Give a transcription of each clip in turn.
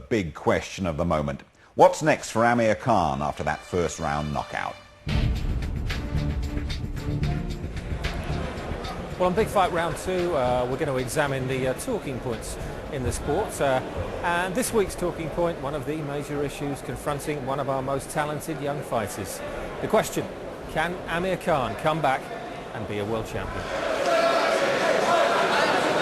big question of the moment. What's next for Amir Khan after that first round knockout? Well, on Big Fight Round 2, we're going to examine the talking points in the sport. And this week's talking point, one of the major issues confronting one of our most talented young fighters. The question, can Amir Khan come back and be a world champion?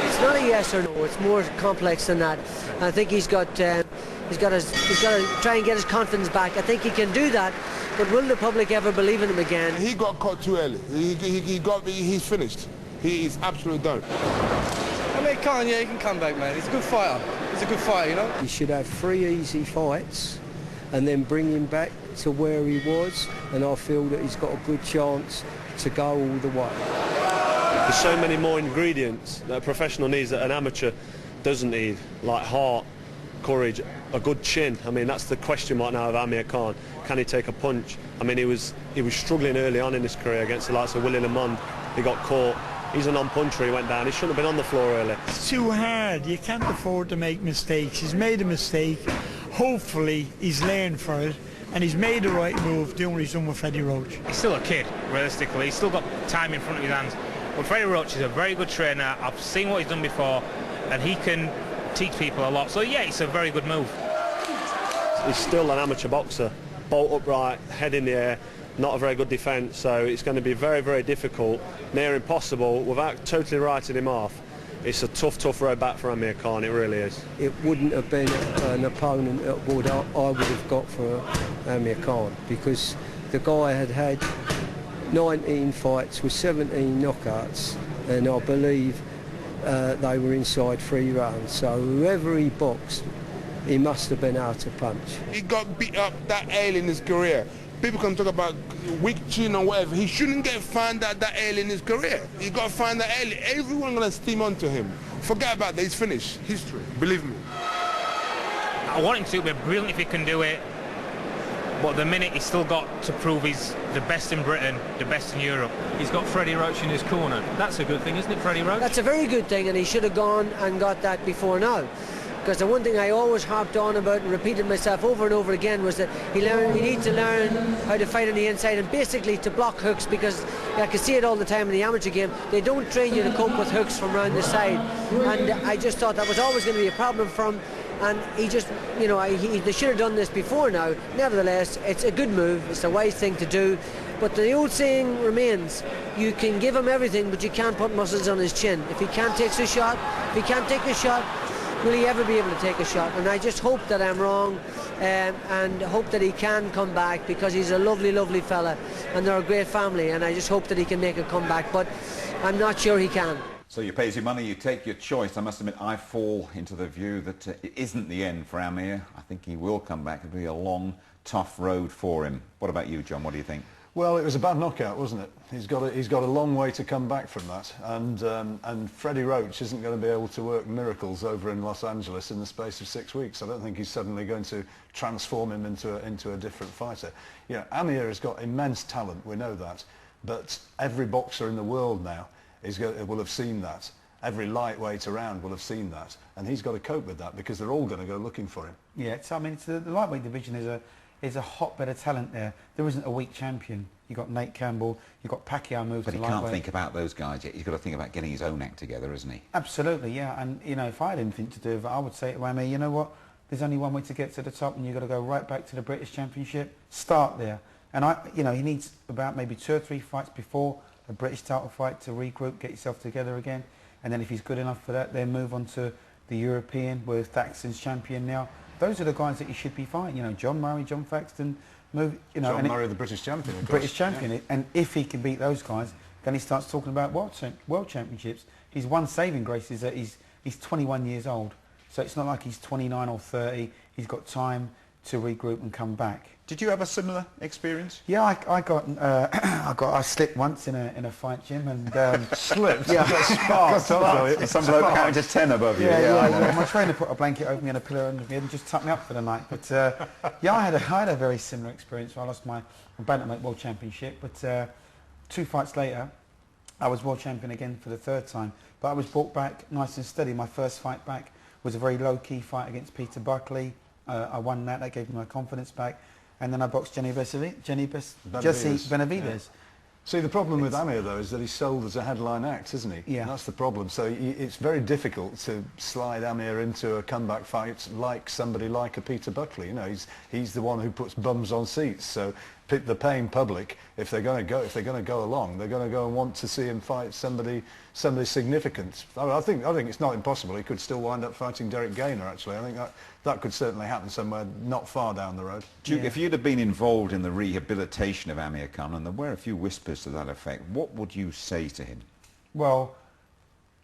It's not a yes or no, it's more complex than that. I think he's got to try and get his confidence back. I think he can do that, but will the public ever believe in him again? He got caught too early. He's finished. He is absolutely done. Amir Khan, yeah, he can come back, man. He's a good fighter. He's a good fighter, you know? He should have 3 easy fights and then bring him back to where he was, and I feel that he's got a good chance to go all the way. There's so many more ingredients that a professional needs that an amateur doesn't need, like heart, courage, a good chin. I mean, that's the question right now of Amir Khan. Can he take a punch? I mean, he was struggling early on in his career against the likes of Willie Lamond. He got caught. He's a non-puncher, he went down. He shouldn't have been on the floor early. It's too hard. You can't afford to make mistakes. He's made a mistake. Hopefully he's learned for it, and he's made the right move doing what he's done with Freddie Roach. He's still a kid, realistically. He's still got time in front of his hands. But Freddie Roach is a very good trainer. I've seen what he's done before, and he can teach people a lot. So yeah, it's a very good move. He's still an amateur boxer. Bolt upright, head in the air. Not a very good defence, so it's going to be very, very difficult, near impossible, without totally writing him off. It's a tough road back for Amir Khan, it really is. It wouldn't have been an opponent that I would have got for Amir Khan, because the guy had 19 fights with 17 knockouts, and I believe they were inside 3 rounds. So whoever he boxed, he must have been out to punch. He got beat up that early in his career. People can talk about weak chin or whatever. He shouldn't get found out that early in his career. He got found out early. Everyone gonna steam onto him. Forget about that. He's finished. History. Believe me. I want him to. It'd be brilliant if he can do it. But at the minute, he's still got to prove he's the best in Britain, the best in Europe. He's got Freddie Roach in his corner. That's a good thing, isn't it, Freddie Roach? That's a very good thing, and he should have gone and got that before now. Because the one thing I always harped on about and repeated myself over and over again was that he needs to learn how to fight on the inside and basically to block hooks, because I can see it all the time in the amateur game. They don't train you to cope with hooks from around the side, and I just thought that was always going to be a problem for him. And he just, you know, they should have done this before now. Nevertheless, it's a good move. It's a wise thing to do. But the old saying remains: you can give him everything, but you can't put muscles on his chin. If he can't take a shot, will he ever be able to take a shot? And I just hope that I'm wrong, and hope that he can come back, because he's a lovely, lovely fella, and they're a great family, and I just hope that he can make a comeback, but I'm not sure he can. So you pay your money, you take your choice. I must admit, I fall into the view that it isn't the end for Amir. I think he will come back. It'll be a long, tough road for him. What about you, John? What do you think? Well, it was a bad knockout, wasn't it? He's got a long way to come back from that, and Freddie Roach isn't going to be able to work miracles over in Los Angeles in the space of 6 weeks. I don't think he's suddenly going to transform him into a different fighter. You know, Amir has got immense talent, we know that, but every boxer in the world now will have seen that. Every lightweight around will have seen that, and he's got to cope with that, because they're all going to go looking for him. Yeah, I mean, the lightweight division is a hotbed of talent there. There isn't a weak champion. You've got Nate Campbell, you've got Pacquiao moves to lightweight. But he can't think about those guys yet. He's got to think about getting his own act together, isn't he? Absolutely, yeah. And, you know, if I had anything to do with it, I would say to Amir, you know what? There's only one way to get to the top, and you've got to go right back to the British Championship. Start there. And, you know, he needs about maybe 2 or 3 fights before a British title fight to regroup, get yourself together again. And then if he's good enough for that, then move on to the European, where Thaxton's champion now. Those are the guys that he should be fighting. You know, John Murray, John Thaxton. John Murray, the British champion, of course. British champion, yeah. And if he can beat those guys, then he starts talking about world championships. His one saving grace is that he's 21 years old, so it's not like he's 29 or 30. He's got time to regroup and come back. Did you have a similar experience? Yeah, I slipped once in a fight, Jim, and slipped. Yeah, some bloke counted to 10 above you. Yeah, my trainer put a blanket over me and a pillow under me and just tucked me up for the night. But yeah, I had a very similar experience. I lost my bantamweight world championship, but 2 fights later, I was world champion again for the 3rd time. But I was brought back nice and steady. My first fight back was a very low-key fight against Peter Buckley. I won that. That gave me my confidence back. And then I boxed Jesse Benavidez. Benavidez. Yeah. See, the problem with Amir, though, is that he's sold as a headline act, isn't he? Yeah. And that's the problem. So it's very difficult to slide Amir into a comeback fight like somebody like a Peter Buckley. You know, he's the one who puts bums on seats. So the paying public, if they're going to go along, they're going to go and want to see him fight somebody significant. I think it's not impossible. He could still wind up fighting Derek Gaynor. Actually, I think that could certainly happen somewhere not far down the road. Duke, if you'd have been involved in the rehabilitation of Amir Khan, and there were a few whispers to that effect, what would you say to him? Well,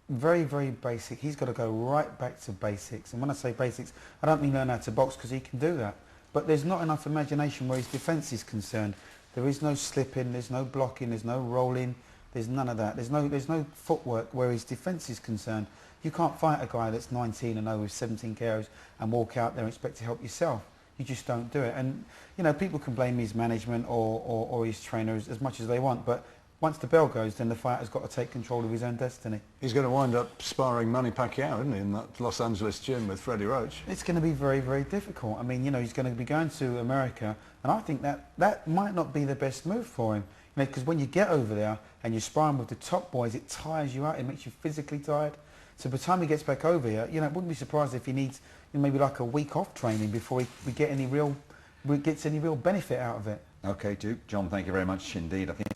very, very basic. He's got to go right back to basics. And when I say basics, I don't mean learn how to box, because he can do that. But there's not enough imagination where his defence is concerned. There is no slipping, there's no blocking, there's no rolling, there's none of that. There's no footwork where his defence is concerned. You can't fight a guy that's 19-0 with 17 KOs and walk out there and expect to help yourself. You just don't do it. And, you know, people can blame his management or his trainer as much as they want, but once the bell goes, then the fighter's got to take control of his own destiny. He's going to wind up sparring Manny Pacquiao, isn't he, in that Los Angeles gym with Freddie Roach? It's going to be very, very difficult. I mean, you know, he's going to be going to America, and I think that might not be the best move for him. You know, because when you get over there and you're sparring with the top boys, it tires you out. It makes you physically tired. So by the time he gets back over here, you know, it wouldn't be surprised if he needs maybe like a week off training before we gets any real benefit out of it. Okay, Duke. John, thank you very much indeed. I think